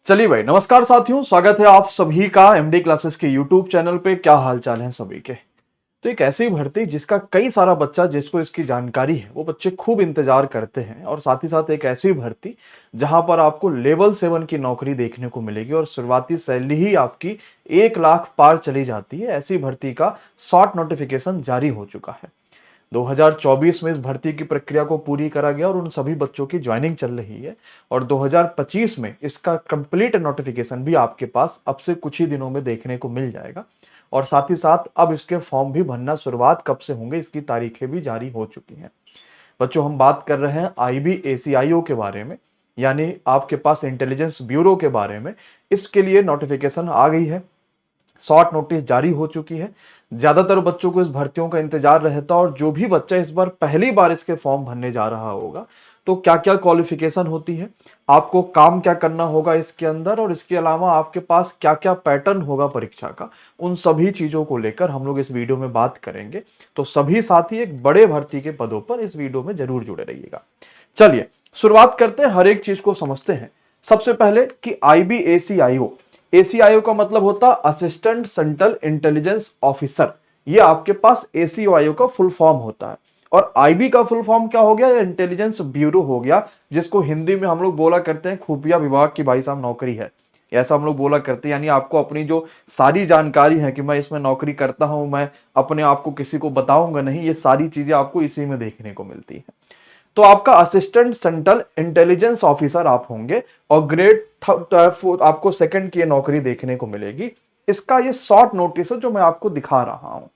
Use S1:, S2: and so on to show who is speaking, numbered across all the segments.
S1: चलिए भाई, नमस्कार साथियों, स्वागत है आप सभी का एमडी क्लासेस के यूट्यूब चैनल पे। क्या हाल चाल है सभी के। तो एक ऐसी भर्ती जिसका कई सारा बच्चा जिसको इसकी जानकारी है वो बच्चे खूब इंतजार करते हैं, और साथ ही साथ एक ऐसी भर्ती जहां पर आपको लेवल 7 की नौकरी देखने को मिलेगी और शुरुआती सैलरी ही आपकी 1 लाख पार चली जाती है। ऐसी भर्ती का शॉर्ट नोटिफिकेशन जारी हो चुका है। 2024 में इस भर्ती की प्रक्रिया को पूरी करा गया और उन सभी बच्चों की ज्वाइनिंग चल रही है, और 2025 में इसका कंप्लीट नोटिफिकेशन भी आपके पास अब से कुछ ही दिनों में देखने को मिल जाएगा। और साथ ही साथ अब इसके फॉर्म भी भरना शुरुआत कब से होंगे इसकी तारीखें भी जारी हो चुकी हैं। बच्चों, हम बात कर रहे हैं IBACIO के बारे में, यानी आपके पास इंटेलिजेंस ब्यूरो के बारे में। इसके लिए नोटिफिकेशन आ गई है, शॉर्ट नोटिस जारी हो चुकी है। ज्यादातर बच्चों को इस भर्तियों का इंतजार रहता, और जो भी बच्चा इस बार पहली बार इसके फॉर्म भरने जा रहा होगा तो क्या क्या क्वालिफिकेशन होती है, आपको काम क्या करना होगा इसके अंदर, और इसके अलावा आपके पास क्या क्या पैटर्न होगा परीक्षा का, उन सभी चीजों को लेकर हम लोग इस वीडियो में बात करेंगे। तो सभी साथी एक बड़े भर्ती के पदों पर इस वीडियो में जरूर जुड़े रहिएगा। चलिए शुरुआत करते हैं, हर एक चीज को समझते हैं। सबसे पहले कि IBACIO, ACIO का मतलब होता है असिस्टेंट सेंट्रल इंटेलिजेंस ऑफिसर। ये आपके पास ACIO का फुल फॉर्म होता है। और IB का फुल फॉर्म क्या हो गया? इंटेलिजेंस ब्यूरो हो गया, जिसको हिंदी में हम लोग बोला करते हैं खुफिया विभाग की भाई साहब नौकरी है, ऐसा हम लोग बोला करते हैं। यानी आपको अपनी जो सारी जानकारी है कि मैं इसमें नौकरी करता हूं, मैं अपने आप को किसी को बताऊंगा नहीं, ये सारी चीजें आपको इसी में देखने को मिलती है। तो आपका असिस्टेंट सेंट्रल इंटेलिजेंस ऑफिसर आप होंगे, और ग्रेड आपको सेकंड की नौकरी देखने को मिलेगी। इसका ये शॉर्ट नोटिस है जो मैं आपको दिखा रहा हूं।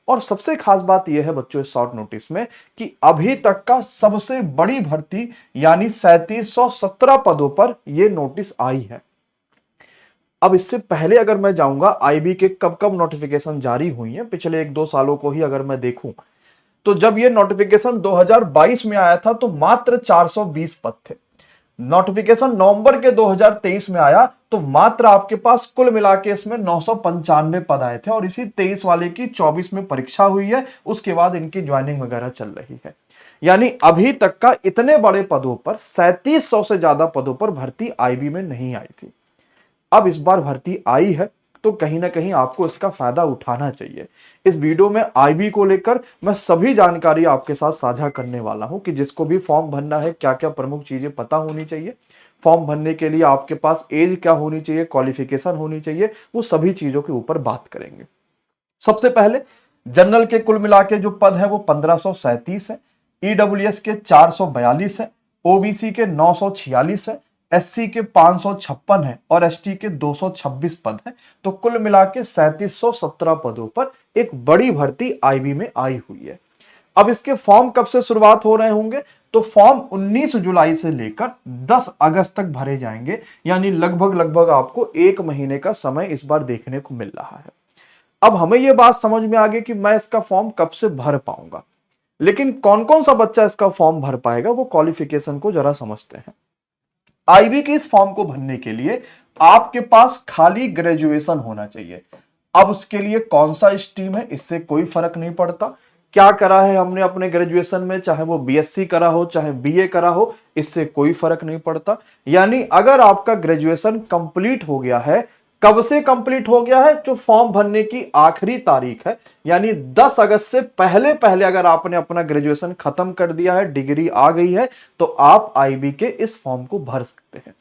S1: और सबसे खास बात यह है बच्चों इस शॉर्ट नोटिस में कि अभी तक का सबसे बड़ी भर्ती यानी 3717 पदों पर यह नोटिस आई है। अब इससे पहले अगर मैं जाऊंगा IB के कब कब नोटिफिकेशन जारी हुई है, पिछले 1-2 सालों को ही अगर मैं देखूं, तो जब ये नोटिफिकेशन 2022 में आया था तो मात्र 420 पद थे। नोटिफिकेशन नवंबर के 2023 में आया तो मात्र आपके पास कुल मिला के इसमें 995 पद आए थे, और इसी 23 वाले की 24 में परीक्षा हुई है, उसके बाद इनकी ज्वाइनिंग वगैरह चल रही है। यानी अभी तक का इतने बड़े पदों पर 3700 से ज्यादा पदों पर भर्ती IB में नहीं आई थी। अब इस बार भर्ती आई है तो कहीं ना कहीं आपको इसका फायदा उठाना चाहिए। इस वीडियो में IB को लेकर मैं सभी जानकारी आपके साथ साझा करने वाला हूं कि जिसको भी फॉर्म भरना है क्या क्या प्रमुख चीजें पता होनी चाहिए, फॉर्म भरने के लिए आपके पास एज क्या होनी चाहिए, क्वालिफिकेशन होनी चाहिए, वो सभी चीजों के ऊपर बात करेंगे। सबसे पहले जनरल के कुल मिला के जो पद है वो 1537 है, EWS के 442 है, OBC के 946 है, SC के 556 है, और ST के 226 पद है। तो कुल मिला के 3717 पदों पर एक बड़ी भर्ती IB में आई हुई है। अब इसके फॉर्म कब से शुरुआत हो रहे होंगे? तो फॉर्म 19 जुलाई से लेकर 10 अगस्त तक भरे जाएंगे, यानी लगभग आपको 1 महीने का समय इस बार देखने को मिल रहा है। अब हमें यह बात समझ में आ गई कि मैं इसका फॉर्म कब से भर पाऊंगा, लेकिन कौन कौन सा बच्चा इसका फॉर्म भर पाएगा वो क्वालिफिकेशन को जरा समझते हैं। IB के इस फॉर्म को भरने के लिए आपके पास खाली ग्रेजुएशन होना चाहिए। अब उसके लिए कौन सा स्ट्रीम है इससे कोई फर्क नहीं पड़ता, क्या करा है हमने अपने ग्रेजुएशन में, चाहे वो BSc करा हो चाहे BA करा हो, इससे कोई फर्क नहीं पड़ता। यानी अगर आपका ग्रेजुएशन कंप्लीट हो गया है, कब से कंप्लीट हो गया है? जो फॉर्म भरने की आखिरी तारीख है, यानी 10 अगस्त से पहले पहले अगर आपने अपना ग्रेजुएशन खत्म कर दिया है, डिग्री आ गई है, तो आप IB के इस फॉर्म को भर सकते हैं।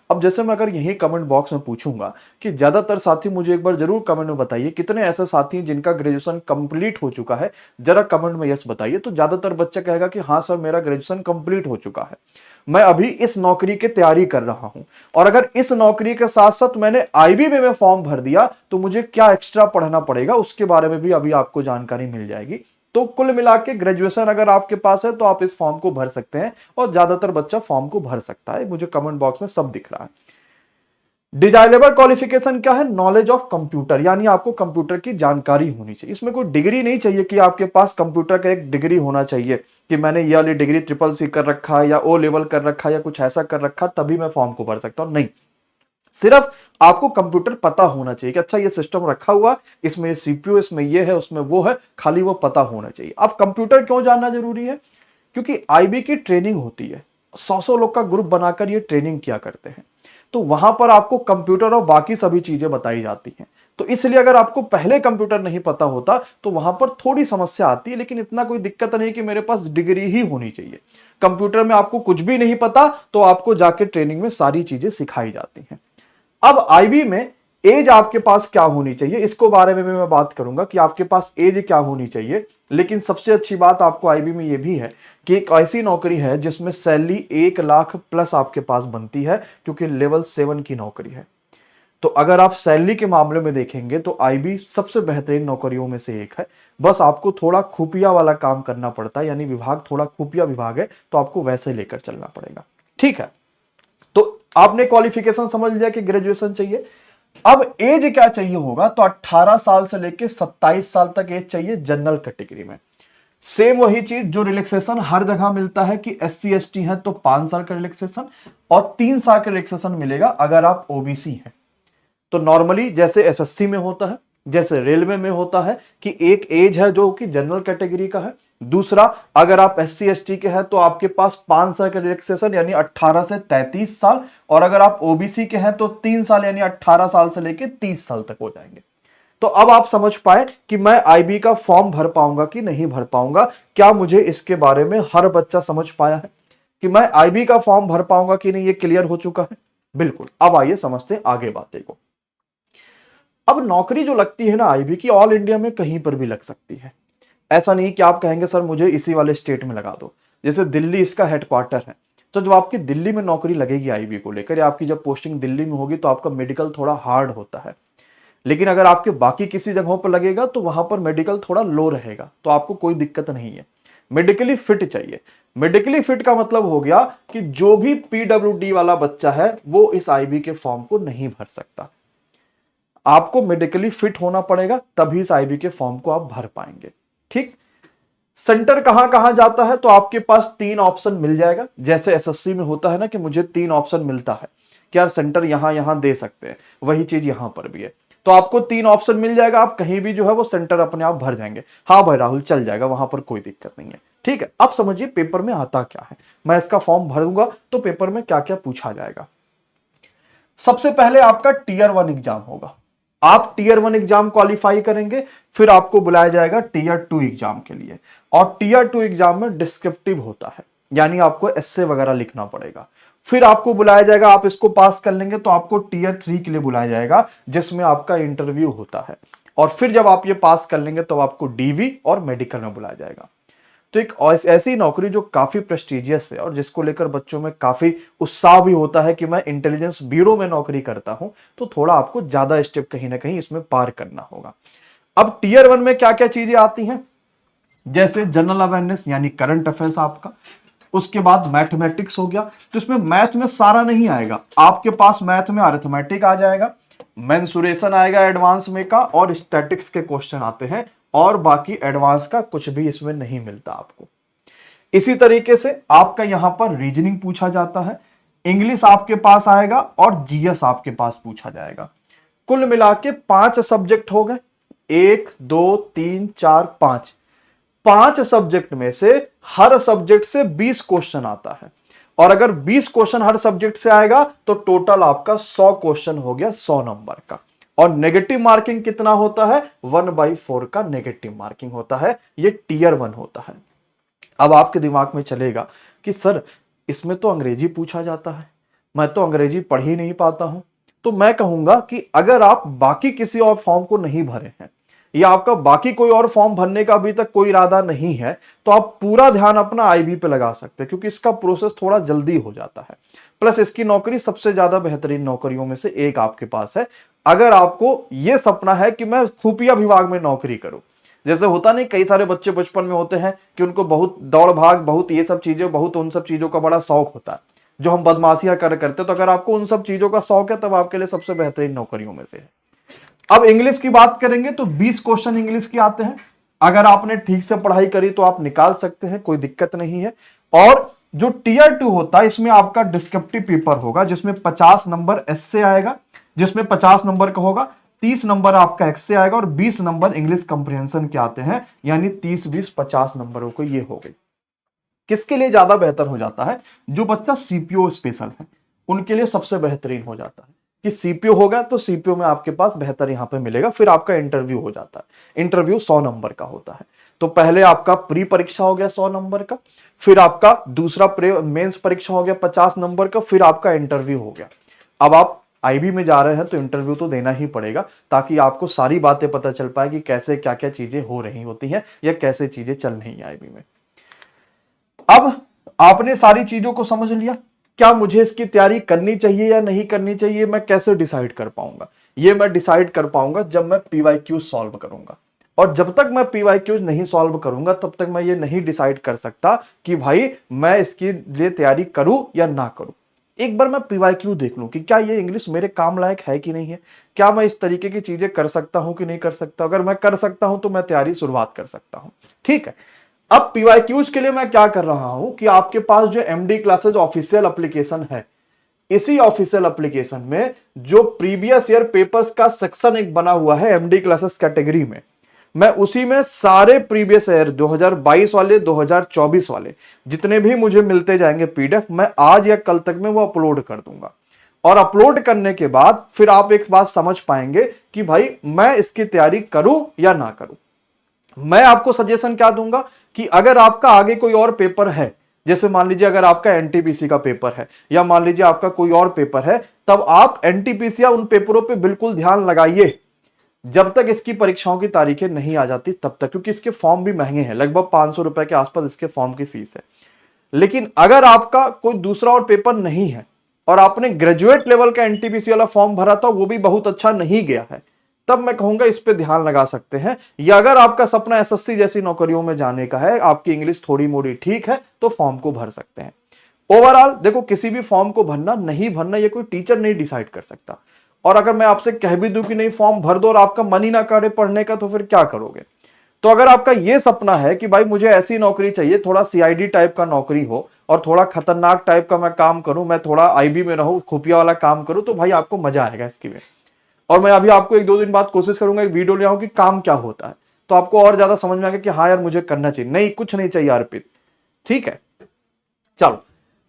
S1: अब जैसे मैं अगर यही कमेंट बॉक्स में पूछूंगा कि ज्यादातर साथी मुझे एक बार जरूर कमेंट में बताइए कितने ऐसे साथी हैं जिनका ग्रेजुएशन कंप्लीट हो चुका है, जरा कमेंट में यस बताइए। तो ज्यादातर बच्चा कहेगा कि हाँ सर मेरा ग्रेजुएशन कंप्लीट हो चुका है, मैं अभी इस नौकरी की तैयारी कर रहा हूं, और अगर इस नौकरी के साथ साथ मैंने IB में फॉर्म भर दिया तो मुझे क्या एक्स्ट्रा पढ़ना पड़ेगा उसके बारे में भी अभी आपको जानकारी मिल जाएगी। तो कुल मिला के ग्रेजुएशन अगर आपके पास है तो आप इस फॉर्म को भर सकते हैं, और ज्यादातर बच्चा फॉर्म को भर सकता है, मुझे कमेंट बॉक्स में सब दिख रहा है। डिजायरेबल क्वालिफिकेशन क्या है? नॉलेज ऑफ कंप्यूटर, यानी आपको कंप्यूटर की जानकारी होनी चाहिए। इसमें कोई डिग्री नहीं चाहिए कि आपके पास कंप्यूटर का एक डिग्री होना चाहिए कि मैंने ये वाली डिग्री CCC कर रखा है या O लेवल कर रखा है या कुछ ऐसा कर रखा तभी मैं फॉर्म को भर सकता हूं, नहीं। सिर्फ आपको कंप्यूटर पता होना चाहिए कि अच्छा ये सिस्टम रखा हुआ, इसमें CPU, इसमें ये है, उसमें वो है, खाली वो पता होना चाहिए। अब कंप्यूटर क्यों जानना जरूरी है? क्योंकि IB की ट्रेनिंग होती है, 100 लोग का ग्रुप बनाकर ये ट्रेनिंग किया करते हैं। तो वहां पर आपको कंप्यूटर और बाकी सभी चीजें बताई जाती हैं। तो इसलिए अगर आपको पहले कंप्यूटर नहीं पता होता तो वहां पर थोड़ी समस्या आती है, लेकिन इतना कोई दिक्कत नहीं कि मेरे पास डिग्री ही होनी चाहिए। कंप्यूटर में आपको कुछ भी नहीं पता तो आपको जाके ट्रेनिंग में सारी चीजें सिखाई जाती हैं। अब आईबी में एज आपके पास क्या होनी चाहिए, इसको बारे में भी मैं बात करूंगा कि आपके पास एज क्या होनी चाहिए। लेकिन सबसे अच्छी बात आपको आईबी में यह भी है कि एक ऐसी नौकरी है जिसमें सैलरी 1 लाख प्लस आपके पास बनती है, क्योंकि लेवल 7 की नौकरी है। तो अगर आप सैलरी के मामले में देखेंगे तो आईबी सबसे बेहतरीन नौकरियों में से एक है। बस आपको थोड़ा खुफिया वाला काम करना पड़ता है, यानी विभाग थोड़ा खुफिया विभाग है, तो आपको वैसे लेकर चलना पड़ेगा। ठीक है, तो आपने क्वालिफिकेशन समझ लिया कि ग्रेजुएशन चाहिए। अब एज क्या चाहिए होगा, तो 18 साल से लेकर 27 साल तक एज चाहिए जनरल कैटेगरी में। सेम वही चीज जो रिलैक्सेशन हर जगह मिलता है कि SC ST है तो 5 साल का रिलैक्सेशन और 3 साल का रिलैक्सेशन मिलेगा अगर आप ओबीसी हैं। तो नॉर्मली जैसे एसएससी में होता है, जैसे रेलवे में होता है कि एक एज है जो कि जनरल कैटेगरी का है। दूसरा, अगर आप SC ST के हैं तो आपके पास 5 साल का रिलैक्सेशन यानी 18 से 33 साल, और अगर आप ओबीसी के हैं तो 3 साल यानी 18 साल से लेकर 30 साल तक हो जाएंगे। तो अब आप समझ पाए कि मैं आईबी का फॉर्म भर पाऊंगा कि नहीं भर पाऊंगा। क्या मुझे इसके बारे में हर बच्चा समझ पाया है कि मैं आईबी का फॉर्म भर पाऊंगा कि नहीं, ये क्लियर हो चुका है? बिल्कुल। अब आइए समझते हैं आगे बातें को। अब नौकरी जो लगती है ना आईबी की, ऑल इंडिया में कहीं पर भी लग सकती है। ऐसा नहीं कि आप कहेंगे सर मुझे इसी वाले स्टेट में लगा दो। जैसे दिल्ली इसका हेडक्वार्टर है, तो जब आपकी दिल्ली में नौकरी लगेगी आईबी को लेकर, या आपकी जब पोस्टिंग दिल्ली में होगी, तो आपका मेडिकल थोड़ा हार्ड होता है। लेकिन अगर आपके बाकी किसी जगहों पर लगेगा तो वहां पर मेडिकल थोड़ा लो रहेगा, तो आपको कोई दिक्कत नहीं है। मेडिकली फिट चाहिए। मेडिकली फिट का मतलब हो गया कि जो भी पीडब्ल्यूडी वाला बच्चा है वो इस आईबी के फॉर्म को नहीं भर सकता। आपको मेडिकली फिट होना पड़ेगा, तभी इस आईबी के फॉर्म को आप भर पाएंगे। ठीक। सेंटर कहां कहां जाता है, तो आपके पास 3 ऑप्शन मिल जाएगा। जैसे एसएससी में होता है ना कि मुझे 3 ऑप्शन मिलता है कि यार सेंटर यहां यहां दे सकते हैं, वही चीज यहां पर भी है। तो आपको 3 ऑप्शन मिल जाएगा, आप कहीं भी जो है वो सेंटर अपने आप भर जाएंगे। हाँ भाई राहुल, चल जाएगा, वहां पर कोई दिक्कत नहीं है। ठीक है, अब समझिए पेपर में आता क्या है। मैं इसका फॉर्म भरूंगा तो पेपर में क्या क्या पूछा जाएगा। सबसे पहले आपका टीयर 1 एग्जाम होगा। आप टीयर 1 एग्जाम क्वालिफाई करेंगे, फिर आपको बुलाया जाएगा टीयर 2 एग्जाम के लिए। और टीयर 2 एग्जाम में डिस्क्रिप्टिव होता है, यानी आपको एस्से वगैरह लिखना पड़ेगा। फिर आपको बुलाया जाएगा, आप इसको पास कर लेंगे तो आपको टीयर 3 के लिए बुलाया जाएगा, जिसमें आपका इंटरव्यू होता है। और फिर जब आप ये पास कर लेंगे तो आपको डीवी और मेडिकल में बुलाया जाएगा। तो एक ऐसी नौकरी जो काफी प्रेस्टिजियस है और जिसको लेकर बच्चों में काफी उत्साह भी होता है कि मैं इंटेलिजेंस ब्यूरो में नौकरी करता हूं, तो थोड़ा आपको ज्यादा स्टेप कहीं ना कहीं इसमें पार करना होगा। अब टीयर 1 में क्या क्या चीजें आती हैं, जैसे जनरल अवेयरनेस यानी करंट अफेयर्स आपका। उसके बाद मैथमेटिक्स हो गया, तो इसमें मैथ में सारा नहीं आएगा, आपके पास मैथ में अरिथमेटिक आ जाएगा, मेंसुरेशन आएगा एडवांस में का, और स्टैटिक्स के क्वेश्चन आते हैं, और बाकी एडवांस का कुछ भी इसमें नहीं मिलता आपको। इसी तरीके से आपका यहां पर रीजनिंग पूछा जाता है, इंग्लिश आपके पास आएगा, और जीएस आपके पास पूछा जाएगा। कुल मिला के 5 सब्जेक्ट हो गए, 1 2 3 4 5। 5 सब्जेक्ट में से हर सब्जेक्ट से 20 क्वेश्चन आता है, और अगर 20 क्वेश्चन हर सब्जेक्ट से आएगा तो टोटल आपका 100 क्वेश्चन हो गया 100 नंबर का। और नेगेटिव मार्किंग कितना होता है, 1/4 का नेगेटिव मार्किंग होता है। ये टीयर 1 होता है। अब आपके दिमाग में चलेगा कि सर इसमें तो अंग्रेजी पूछा जाता है, मैं तो अंग्रेजी पढ़ ही नहीं पाता हूं। तो मैं कहूंगा कि अगर आप बाकी किसी और फॉर्म को नहीं भरे हैं, या आपका बाकी कोई और फॉर्म भरने का अभी तक कोई इरादा नहीं है, तो आप पूरा ध्यान अपना आईबी पे लगा सकते हैं, क्योंकि इसका प्रोसेस थोड़ा जल्दी हो जाता है। प्लस इसकी नौकरी सबसे ज्यादा बेहतरीन नौकरियों में से एक आपके पास है। अगर आपको यह सपना है कि मैं खुफिया विभाग में नौकरी करूं, जैसे होता नहीं, कई सारे बच्चे बचपन में होते हैं कि उनको बहुत दौड़ भाग, बहुत ये सब चीजें, बहुत उन सब चीजों का बड़ा शौक होता है, जो हम बदमाशियां करते। तो अगर आपको उन सब चीजों का शौक है, तब आपके लिए सबसे बेहतरीन नौकरियों में से है। अब इंग्लिश की बात करेंगे तो 20 क्वेश्चन इंग्लिश के आते हैं। अगर आपने ठीक से पढ़ाई करी तो आप निकाल सकते हैं, कोई दिक्कत नहीं है। और जो टीयर 2 होता है, इसमें आपका डिस्क्रिप्टिव पेपर होगा, जिसमें 50 नंबर एस्से आएगा, जिसमें 50 नंबर का होगा, 30 नंबर आपका एक्से आएगा, और 20 नंबर इंग्लिश कंप्रिहेंशन के आते हैं, यानी 30 20 50 नंबरों को ये हो गई। किसके लिए ज्यादा बेहतर हो जाता है, जो बच्चा सीपीओ स्पेशल है उनके लिए सबसे बेहतरीन हो जाता है कि सीपीओ होगा तो सीपीओ में आपके पास बेहतर यहां पे मिलेगा। फिर आपका इंटरव्यू हो जाता है, इंटरव्यू 100 नंबर का होता है। तो पहले आपका प्री परीक्षा हो गया 100 नंबर का, फिर आपका दूसरा मेंस परीक्षा हो गया 50 नंबर का, फिर आपका इंटरव्यू हो गया। अब आप आईबी में जा रहे हैं तो इंटरव्यू तो देना ही पड़ेगा, ताकि आपको सारी बातें पता चल पाए कि कैसे क्या क्या चीजें हो रही होती हैं या कैसे चीजें चल रही हैं आईबी में। अब आपने सारी चीजों को समझ लिया, क्या मुझे इसकी तैयारी करनी चाहिए या नहीं करनी चाहिए, मैं कैसे डिसाइड कर पाऊंगा? ये मैं डिसाइड कर पाऊंगा जब मैं पीवाईक्यू सॉल्व करूंगा। और जब तक मैं पीवाईक्यू नहीं सॉल्व करूंगा तब तक मैं ये नहीं डिसाइड कर सकता कि भाई मैं इसके लिए तैयारी करूं या ना करूं। एक बार मैं पीवाईक्यू देख लूं कि क्या ये इंग्लिश मेरे काम लायक है कि नहीं है, क्या मैं इस तरीके की चीजें कर सकता हूं कि नहीं कर सकता। अगर मैं कर सकता हूं तो मैं तैयारी शुरुआत कर सकता हूं। ठीक है, अब पीवाईक्यूज के लिए मैं क्या कर रहा हूं कि आपके पास जो एमडी क्लासेज ऑफिशियल एप्लीकेशन है, इसी ऑफिशियल एप्लीकेशन में जो प्रीवियस ईयर पेपर्स का सेक्शन एक बना हुआ है एमडी क्लासेस कैटेगरी में, मैं उसी में सारे प्रीवियस ईयर 2022 वाले 2024 वाले जितने भी मुझे मिलते जाएंगे पीडीएफ, मैं आज या कल तक में वो अपलोड कर दूंगा। और अपलोड करने के बाद फिर आप एक बात समझ पाएंगे कि भाई मैं इसकी तैयारी करूं या ना करूं। मैं आपको सजेशन क्या दूंगा कि अगर आपका आगे कोई और पेपर है, जैसे मान लीजिए अगर आपका एनटीपीसी का पेपर है या मान लीजिए आपका कोई और पेपर है, तब आप एनटीपीसी या उन पेपरों पे बिल्कुल ध्यान लगाइए जब तक इसकी परीक्षाओं की तारीखें नहीं आ जाती तब तक, क्योंकि इसके फॉर्म भी महंगे हैं, लगभग 500 रुपए के आसपास इसके फॉर्म की फीस है। लेकिन अगर आपका कोई दूसरा और पेपर नहीं है और आपने ग्रेजुएट लेवल का एनटीपीसी वाला फॉर्म भरा था, वो भी बहुत अच्छा नहीं गया है, तब मैं कहूंगा इस पे ध्यान लगा सकते हैं। या अगर आपका सपना एसएससी जैसी नौकरियों में जाने का है, आपकी इंग्लिश थोड़ी मोड़ी ठीक है, तो फॉर्म को भर सकते हैं। ओवरऑल देखो, किसी भी फॉर्म को भरना नहीं भरना ये कोई टीचर नहीं डिसाइड कर सकता। और अगर मैं आपसे कह भी दूं कि नहीं फॉर्म भर दो और आपका मन ही ना करे पढ़ने का, तो फिर क्या करोगे? तो अगर आपका ये सपना है कि भाई मुझे ऐसी नौकरी चाहिए, थोड़ा सीआईडी टाइप का नौकरी हो और थोड़ा खतरनाक टाइप का मैं काम करूं, मैं थोड़ा आईबी में रहूं, खुफिया वाला काम करूं, तो भाई आपको मजा आएगा इसकी में। और मैं अभी आपको 1-2 दिन बाद कोशिश करूंगा एक वीडियो ले आऊं कि काम क्या होता है, तो आपको और ज्यादा समझ में आएगा कि हाँ यार मुझे करना चाहिए। नहीं, कुछ नहीं चाहिए अर्पित। ठीक है, चलो,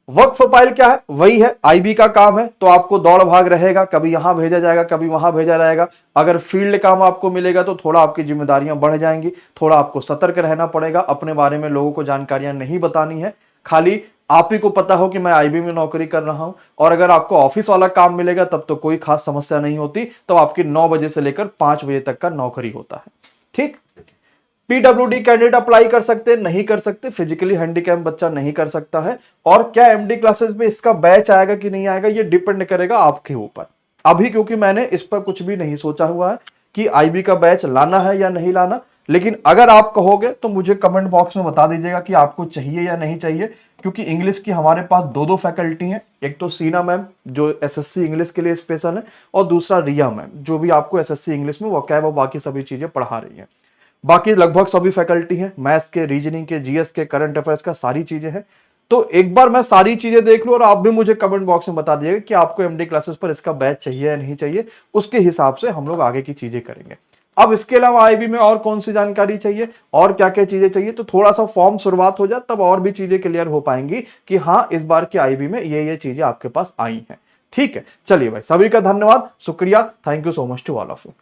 S1: वर्क प्रोफाइल क्या है? वही है, आईबी का काम है तो आपको दौड़ भाग रहेगा, कभी यहां भेजा जाएगा कभी वहां भेजा जाएगा। अगर फील्ड काम आपको मिलेगा तो थोड़ा आपकी जिम्मेदारियां बढ़ जाएंगी, थोड़ा आपको सतर्क रहना पड़ेगा, अपने बारे में लोगों को जानकारियां नहीं बतानी है, खाली आप ही को पता हो कि मैं आईबी में नौकरी कर रहा हूं। और अगर आपको ऑफिस वाला काम मिलेगा तब तो कोई खास समस्या नहीं होती, तो आपकी 9 बजे से लेकर 5 बजे तक का नौकरी होता है। ठीक, पीडब्ल्यूडी कैंडिडेट अप्लाई कर सकते हैं, नहीं कर सकते, फिजिकली हैंडीकैप बच्चा नहीं कर सकता है। और क्या एमडी क्लासेस में इसका बैच आएगा कि नहीं आएगा, ये डिपेंड करेगा आपके ऊपर। अभी क्योंकि मैंने इस पर कुछ भी नहीं सोचा हुआ है कि आईबी का बैच लाना है या नहीं लाना, लेकिन अगर आप कहोगे तो मुझे कमेंट बॉक्स में बता दीजिएगा कि आपको चाहिए या नहीं चाहिए। क्योंकि इंग्लिश की हमारे पास 2 फैकल्टी हैं, एक तो सीना मैम जो एसएससी इंग्लिश के लिए स्पेशल है, और दूसरा रिया मैम जो भी आपको एसएससी इंग्लिश में वोकैब और बाकी सभी चीजें पढ़ा रही है। बाकी लगभग सभी फैकल्टी हैं, मैथ्स के, रीजनिंग के, जीएस के, करंट अफेयर्स का, सारी चीजें हैं। तो एक बार मैं सारी चीजें देख लूं और आप भी मुझे कमेंट बॉक्स में बता दीजिएगा कि आपको एमडी क्लासेस पर इसका बैच चाहिए या नहीं चाहिए, उसके हिसाब से हम लोग आगे की चीजें करेंगे। अब इसके अलावा आईबी में और कौन सी जानकारी चाहिए और क्या क्या चीजें चाहिए, तो थोड़ा सा फॉर्म शुरुआत हो जाए तब और भी चीजें क्लियर हो पाएंगी कि हाँ इस बार की आईबी में ये चीजें आपके पास आई हैं। ठीक है, चलिए भाई, सभी का धन्यवाद, शुक्रिया, thank you so much to all of you.